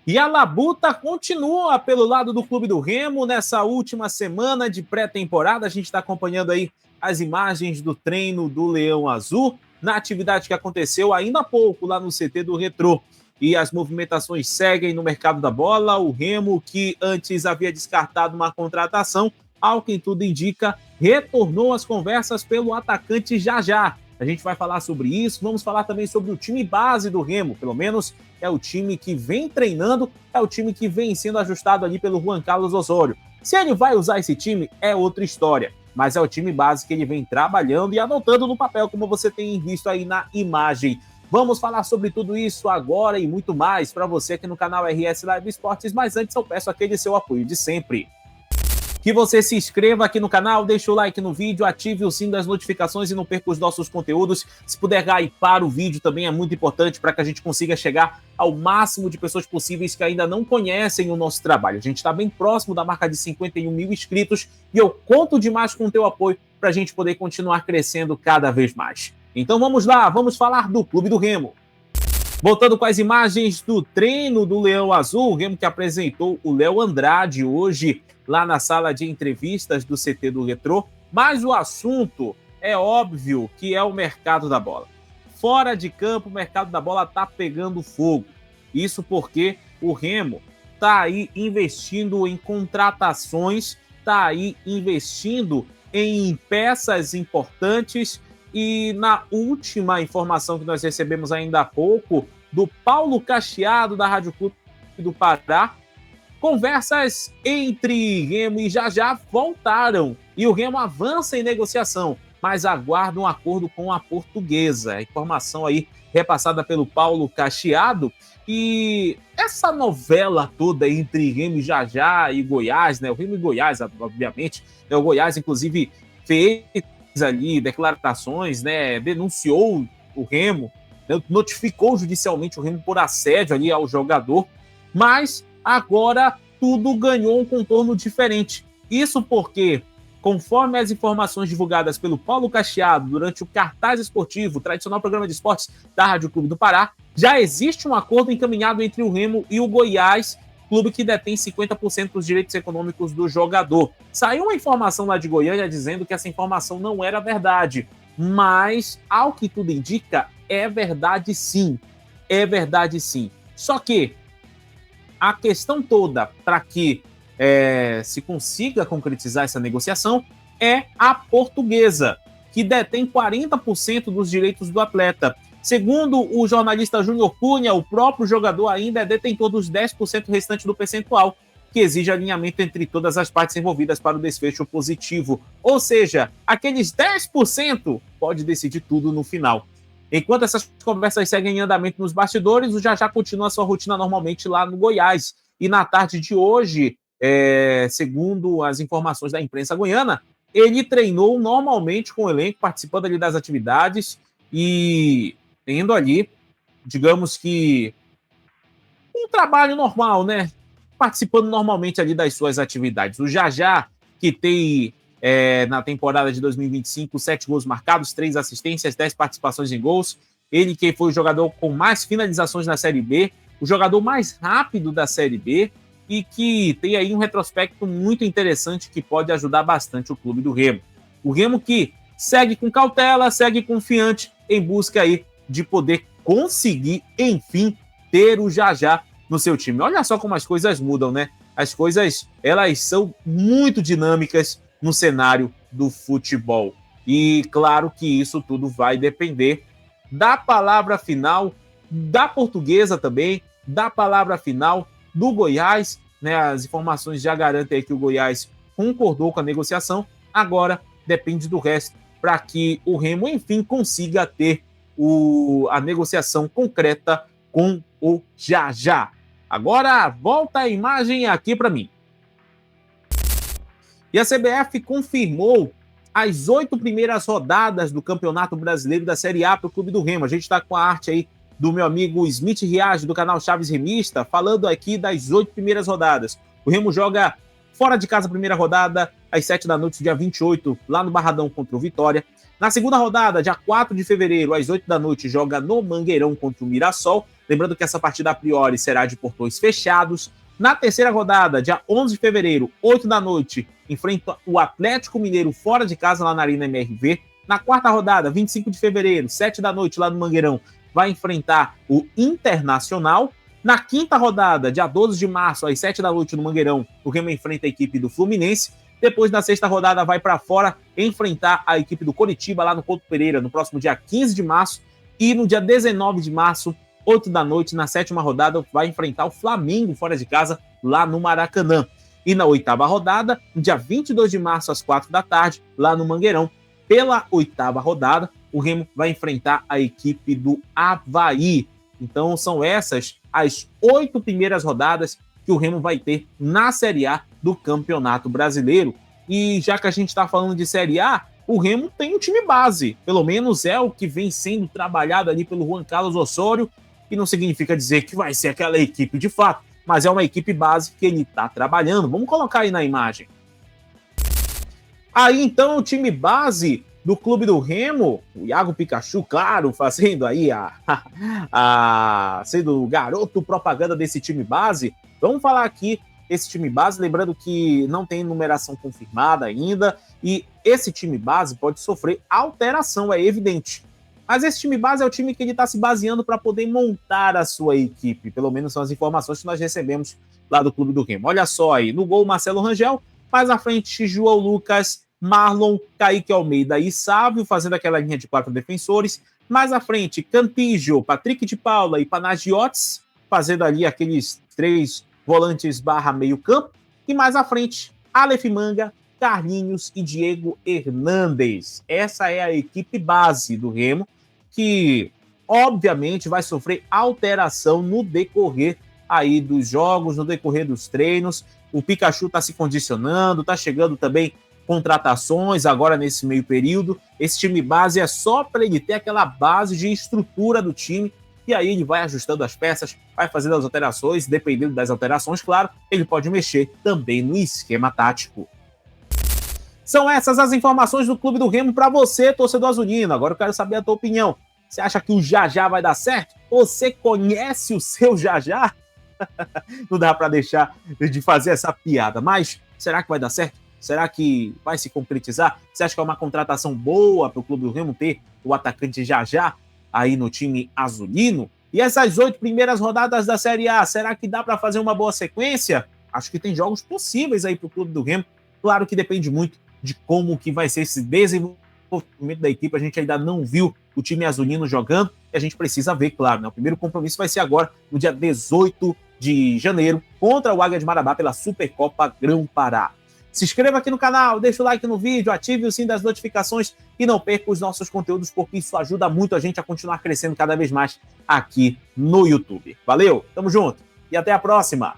E a labuta continua pelo lado do Clube do Remo nessa última semana de pré-temporada. A gente está acompanhando aí as imagens do treino do Leão Azul na atividade que aconteceu ainda há pouco lá no CT do Retrô. E as movimentações seguem no mercado da bola. O Remo, que antes havia descartado uma contratação, ao que tudo indica, retornou às conversas pelo atacante Jajá. A gente vai falar sobre isso, vamos falar também sobre o time base do Remo, pelo menos é o time que vem treinando, é o time que vem sendo ajustado ali pelo Juan Carlos Osório. Se ele vai usar esse time, é outra história, mas é o time base que ele vem trabalhando e anotando no papel, como você tem visto aí na imagem. Vamos falar sobre tudo isso agora e muito mais para você aqui no canal RS Live Esportes, mas antes eu peço aquele seu apoio de sempre. Que você se inscreva aqui no canal, deixe o like no vídeo, ative o sininho das notificações e não perca os nossos conteúdos. Se puder hypar o vídeo também é muito importante para que a gente consiga chegar ao máximo de pessoas possíveis que ainda não conhecem o nosso trabalho. A gente está bem próximo da marca de 51 mil inscritos e eu conto demais com o teu apoio para a gente poder continuar crescendo cada vez mais. Então vamos lá, vamos falar do Clube do Remo. Voltando com as imagens do treino do Leão Azul, o Remo que apresentou o Léo Andrade hoje lá na sala de entrevistas do CT do Retrô, mas o assunto é óbvio que é o mercado da bola. Fora de campo, o mercado da bola está pegando fogo. Isso porque o Remo está aí investindo em contratações, está aí investindo em peças importantes. E na última informação que nós recebemos ainda há pouco, do Paulo Cacheado, da Rádio Clube do Pará, conversas entre Remo e Jajá voltaram e o Remo avança em negociação, mas aguarda um acordo com a Portuguesa. A informação aí repassada pelo Paulo Cacheado. E essa novela toda entre Remo e Jajá e Goiás, né? O Remo e Goiás, obviamente, né? O Goiás, inclusive, fez ali declarações, né? Denunciou o Remo, né? Notificou judicialmente o Remo por assédio ali ao jogador, mas agora tudo ganhou um contorno diferente. Isso porque, conforme as informações divulgadas pelo Paulo Cacheado durante o Cartaz Esportivo, tradicional programa de esportes da Rádio Clube do Pará, já existe um acordo encaminhado entre o Remo e o Goiás, clube que detém 50% dos direitos econômicos do jogador. Saiu uma informação lá de Goiânia dizendo que essa informação não era verdade, mas, ao que tudo indica, é verdade sim. É verdade sim. Só que a questão toda para que se consiga concretizar essa negociação é a Portuguesa, que detém 40% dos direitos do atleta. Segundo o jornalista Júnior Cunha, o próprio jogador ainda é detentor dos 10% restante do percentual, que exige alinhamento entre todas as partes envolvidas para o desfecho positivo. Ou seja, aqueles 10% pode decidir tudo no final. Enquanto essas conversas seguem em andamento nos bastidores, o Jajá continua a sua rotina normalmente lá no Goiás. E na tarde de hoje, segundo as informações da imprensa goiana, ele treinou normalmente com o elenco, participando ali das atividades e tendo ali, digamos que, um trabalho normal, né? Participando normalmente ali das suas atividades. O Jajá, que tem na temporada de 2025, 7 gols marcados, 3 assistências, 10 participações em gols. Ele que foi o jogador com mais finalizações na Série B, o jogador mais rápido da Série B e que tem aí um retrospecto muito interessante que pode ajudar bastante o clube do Remo. O Remo que segue com cautela, segue confiante em busca aí de poder conseguir, enfim, ter o Jajá no seu time. Olha só como as coisas mudam, né? As coisas, elas são muito dinâmicas no cenário do futebol. E claro que isso tudo vai depender da palavra final da Portuguesa também, da palavra final do Goiás, né? As informações já garantem aí que o Goiás concordou com a negociação, agora depende do resto para que o Remo, enfim, consiga ter a negociação concreta com o Jajá. Agora, volta a imagem aqui para mim. E a CBF confirmou as 8 primeiras rodadas do Campeonato Brasileiro da Série A para o Clube do Remo. A gente está com a arte aí do meu amigo Smith Riage, do canal Chaves Remista, falando aqui das 8 primeiras rodadas. O Remo joga Fora de casa, primeira rodada, às 7 da noite, dia 28, lá no Barradão contra o Vitória. Na segunda rodada, dia 4 de fevereiro, às 8 da noite, joga no Mangueirão contra o Mirassol. Lembrando que essa partida a priori será de portões fechados. Na terceira rodada, dia 11 de fevereiro, 8 da noite, enfrenta o Atlético Mineiro fora de casa, lá na Arena MRV. Na quarta rodada, 25 de fevereiro, 7 da noite, lá no Mangueirão, vai enfrentar o Internacional. Na quinta rodada, dia 12 de março, às 7 da noite, no Mangueirão, o Remo enfrenta a equipe do Fluminense. Depois, na sexta rodada, vai para fora enfrentar a equipe do Coritiba, lá no Couto Pereira, no próximo dia 15 de março. E no dia 19 de março, 8 da noite, na sétima rodada, vai enfrentar o Flamengo fora de casa, lá no Maracanã. E na oitava rodada, no dia 22 de março, às 4 da tarde, lá no Mangueirão, pela oitava rodada, o Remo vai enfrentar a equipe do Avaí. Então, são essas as 8 primeiras rodadas que o Remo vai ter na Série A do Campeonato Brasileiro. E já que a gente está falando de Série A, o Remo tem um time base. Pelo menos é o que vem sendo trabalhado ali pelo Juan Carlos Osório, que não significa dizer que vai ser aquela equipe de fato, mas é uma equipe base que ele está trabalhando. Vamos colocar aí na imagem. Aí, então, o time base do Clube do Remo, o Iago Pikachu, claro, fazendo aí sendo o garoto propaganda desse time base. Vamos falar aqui esse time base, lembrando que não tem numeração confirmada ainda, e esse time base pode sofrer alteração, é evidente. Mas esse time base é o time que ele está se baseando para poder montar a sua equipe, pelo menos são as informações que nós recebemos lá do Clube do Remo. Olha só aí, no gol Marcelo Rangel, mais à frente João Lucas, Marlon, Kaique Almeida e Sávio, fazendo aquela linha de 4 defensores. Mais à frente, Cantígio, Patrick de Paula e Panagiotis, fazendo ali aqueles 3 volantes barra meio campo. E mais à frente, Aleph Manga, Carlinhos e Diego Hernandes. Essa é a equipe base do Remo, que obviamente vai sofrer alteração no decorrer aí dos jogos, no decorrer dos treinos. O Pikachu está se condicionando, está chegando também contratações agora nesse meio período. Esse time base é só para ele ter aquela base de estrutura do time, e aí ele vai ajustando as peças, vai fazendo as alterações, dependendo das alterações, claro, ele pode mexer também no esquema tático. São essas as informações do Clube do Remo para você, torcedor azulino. Agora eu quero saber a tua opinião. Você acha que o Jajá vai dar certo? Você conhece o seu Jajá? Não dá para deixar de fazer essa piada, mas será que vai dar certo? Será que vai se concretizar? Você acha que é uma contratação boa para o Clube do Remo ter o atacante Jajá aí no time azulino? E essas 8 primeiras rodadas da Série A, será que dá para fazer uma boa sequência? Acho que tem jogos possíveis aí para o Clube do Remo. Claro que depende muito de como que vai ser esse desenvolvimento da equipe. A gente ainda não viu o time azulino jogando e a gente precisa ver, claro, né? O primeiro compromisso vai ser agora, no dia 18 de janeiro, contra o Águia de Marabá pela Supercopa Grão-Pará. Se inscreva aqui no canal, deixa o like no vídeo, ative o sininho das notificações e não perca os nossos conteúdos, porque isso ajuda muito a gente a continuar crescendo cada vez mais aqui no YouTube. Valeu, tamo junto e até a próxima!